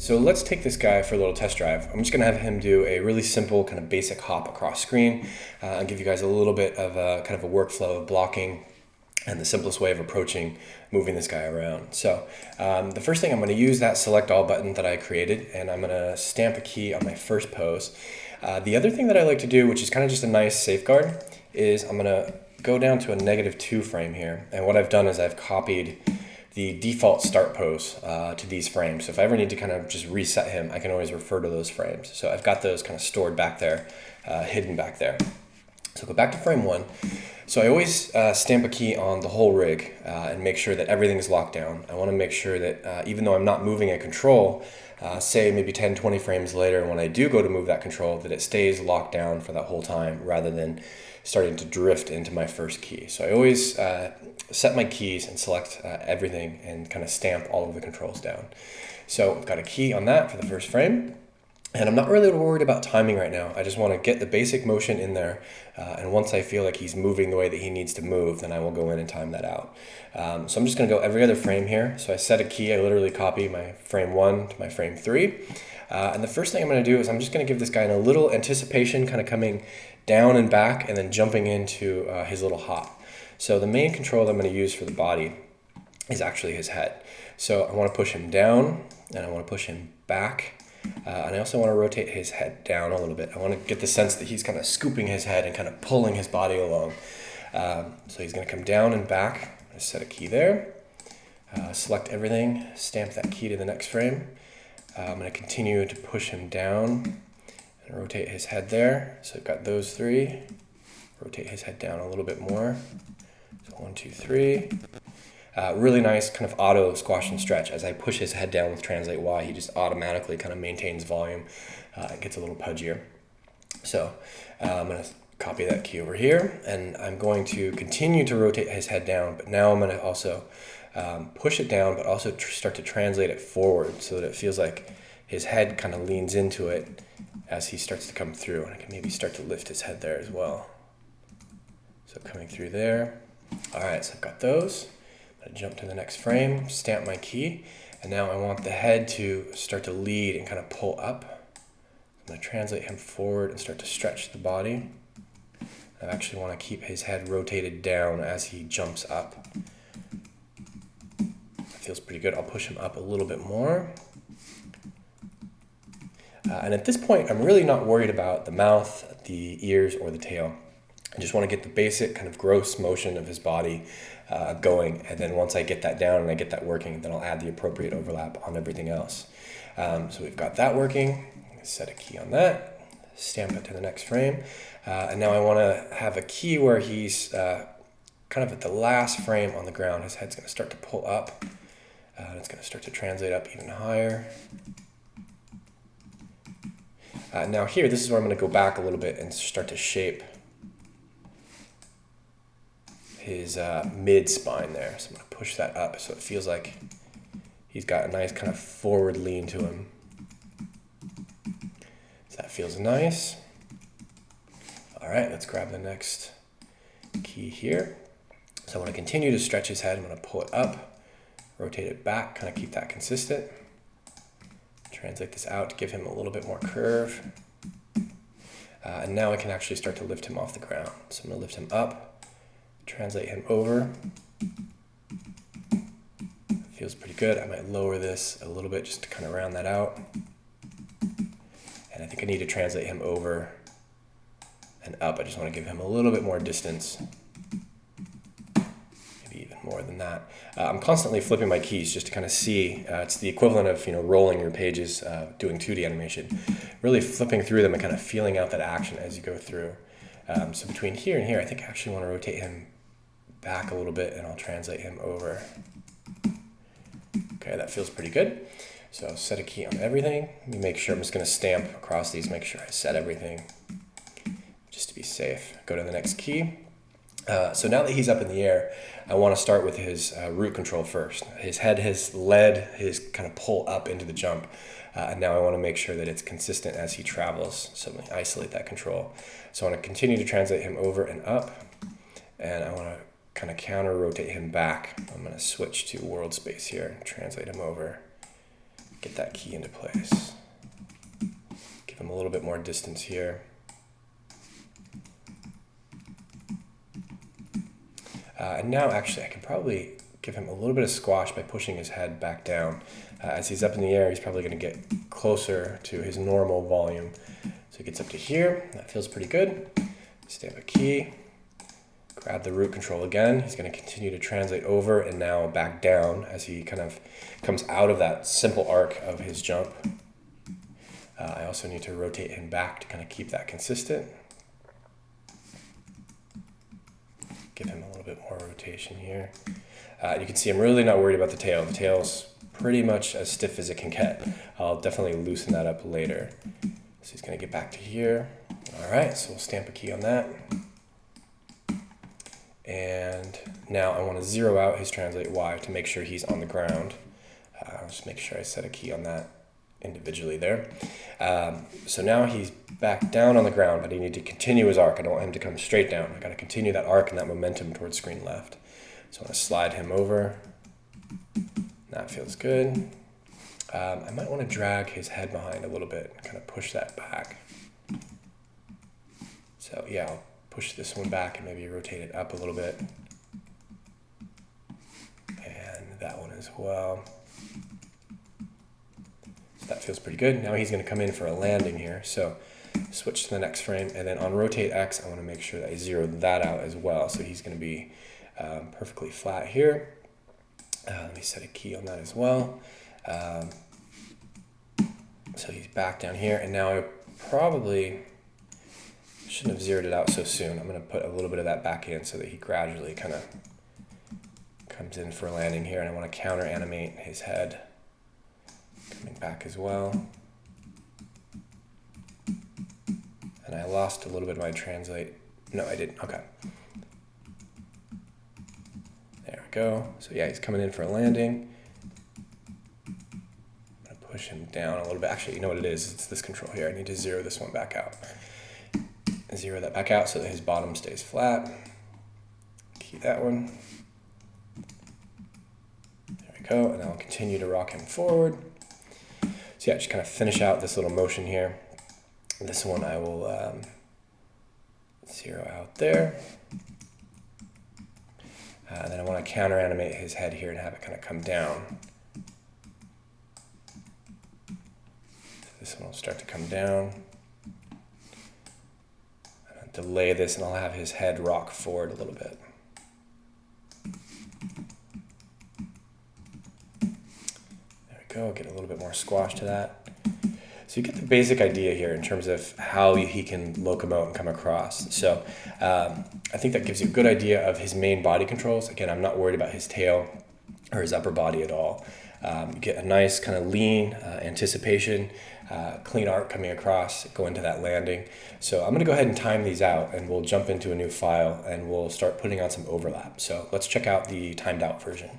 So let's take this guy for a little test drive. I'm just gonna have him do a really simple kind of basic hop across screen and give you guys a little bit of a kind of a workflow of blocking and the simplest way of approaching moving this guy around. So the first thing, I'm gonna use that select all button that I created, and I'm gonna stamp a key on my first pose. The other thing that I like to do, which is kind of just a nice safeguard, is I'm gonna go down to a -2 frame here. And what I've done is I've copied the default start pose to these frames. So if I ever need to kind of just reset him, I can always refer to those frames. So I've got those kind of stored back there, hidden back there. So go back to frame 1. So I always stamp a key on the whole rig and make sure that everything's locked down. I want to make sure that even though I'm not moving a control, say maybe 10, 20 frames later, when I do go to move that control, that it stays locked down for that whole time rather than starting to drift into my first key. So I always set my keys and select everything and kind of stamp all of the controls down. So I've got a key on that for the first frame. And I'm not really worried about timing right now. I just want to get the basic motion in there. And once I feel like he's moving the way that he needs to move, then I will go in and time that out. So I'm just going to go every other frame here. So I set a key. I literally copy my frame 1 to my frame 3. And the first thing I'm going to do is I'm just going to give this guy a little anticipation, kind of coming down and back and then jumping into his little hop. So the main control that I'm going to use for the body is actually his head. So I want to push him down and I want to push him back. And I also want to rotate his head down a little bit. I want to get the sense that he's kind of scooping his head and kind of pulling his body along. So he's going to come down and back. I'm going to set a key there. Select everything, stamp that key to the next frame. I'm going to continue to push him down and rotate his head there. So I've got those 3. Rotate his head down a little bit more. So 1, 2, 3. Really nice kind of auto squash and stretch. As I push his head down with Translate Y, he just automatically kind of maintains volume and gets a little pudgier. So I'm going to copy that key over here, and I'm going to continue to rotate his head down, but now I'm going to also push it down, but also start to translate it forward so that it feels like his head kind of leans into it as he starts to come through. And I can maybe start to lift his head there as well. So coming through there. All right, so I've got those. I jump to the next frame, stamp my key, and now I want the head to start to lead and kind of pull up. I'm going to translate him forward and start to stretch the body. I actually want to keep his head rotated down as he jumps up. That feels pretty good. I'll push him up a little bit more. And at this point, I'm really not worried about the mouth, the ears, or the tail. I just want to get the basic kind of gross motion of his body going, and then once I get that down and I get that working, then I'll add the appropriate overlap on everything else. So we've got that working. Set a key on that, stamp it to the next frame, and now I want to have a key where he's kind of at the last frame on the ground. His head's going to start to pull up, and it's going to start to translate up even higher. Now here, this is where I'm going to go back a little bit and start to shape his mid-spine there. So I'm going to push that up so it feels like he's got a nice kind of forward lean to him. So that feels nice. All right, let's grab the next key here. So I want to continue to stretch his head. I'm going to pull it up, rotate it back, kind of keep that consistent. Translate this out to give him a little bit more curve. And now I can actually start to lift him off the ground. So I'm going to lift him up. Translate him over. Feels pretty good. I might lower this a little bit just to kind of round that out. And I think I need to translate him over and up. I just want to give him a little bit more distance. Maybe even more than that. I'm constantly flipping my keys just to kind of see. It's the equivalent of rolling your pages, doing 2D animation. Really flipping through them and kind of feeling out that action as you go through. So between here and here, I think I actually want to rotate him back a little bit, and I'll translate him over. Okay, that feels pretty good. So set a key on everything. Let me make sure I'm just going to stamp across these, make sure I set everything just to be safe. Go to the next key. So now that he's up in the air, I want to start with his root control first. His head has led his kind of pull up into the jump. And now I want to make sure that it's consistent as he travels. So I'm going to isolate that control. So I want to continue to translate him over and up. And I want to kind of counter rotate him back. I'm going to switch to world space here and translate him over get that key into place. Give him a little bit more distance here. And now actually I can probably give him a little bit of squash by pushing his head back down. As he's up in the air, he's probably going to get closer to his normal volume. So he gets up to here. That feels pretty good. Stamp a key. Grab the root control again. He's going to continue to translate over and now back down as he kind of comes out of that simple arc of his jump. I also need to rotate him back to kind of keep that consistent. Give him a little bit more rotation here. You can see I'm really not worried about the tail. The tail's pretty much as stiff as it can get. I'll definitely loosen that up later. So he's going to get back to here. All right, so we'll stamp a key on that. And now I want to zero out his translate Y to make sure he's on the ground. I'll just make sure I set a key on that individually there. So now he's back down on the ground, but I need to continue his arc. I don't want him to come straight down. I got to continue that arc and that momentum towards screen left. So I'm going to slide him over. That feels good. I might want to drag his head behind a little bit and kind of push that back. So yeah, I'll push this one back and maybe rotate it up a little bit. And that one as well. So that feels pretty good. Now he's going to come in for a landing here. So switch to the next frame, and then on rotate X, I want to make sure that I zero that out as well. So he's going to be perfectly flat here. Let me set a key on that as well. So he's back down here, and now I probably shouldn't have zeroed it out so soon. I'm going to put a little bit of that back in so that he gradually kind of comes in for a landing here, and I want to counter animate his head coming back as well. And I lost a little bit of my translate. No, I didn't. Okay. There we go. So yeah, he's coming in for a landing. I'm going to push him down a little bit. Actually, you know what it is? It's this control here. I need to zero this one back out. Zero that back out so that his bottom stays flat. Key that one. There we go. And I'll continue to rock him forward. So yeah, just kind of finish out this little motion here. This one I will zero out there. Then I want to counter animate his head here and have it kind of come down. This one will start to come down. I'll delay this and I'll have his head rock forward a little bit. There we go, get a little bit more squash to that. So you get the basic idea here in terms of how he can locomote and come across. So I think that gives you a good idea of his main body controls. Again, I'm not worried about his tail or his upper body at all. You get a nice kind of lean anticipation, clean arc coming across, go into that landing. So I'm going to go ahead and time these out, and we'll jump into a new file and we'll start putting on some overlap. So let's check out the timed out version.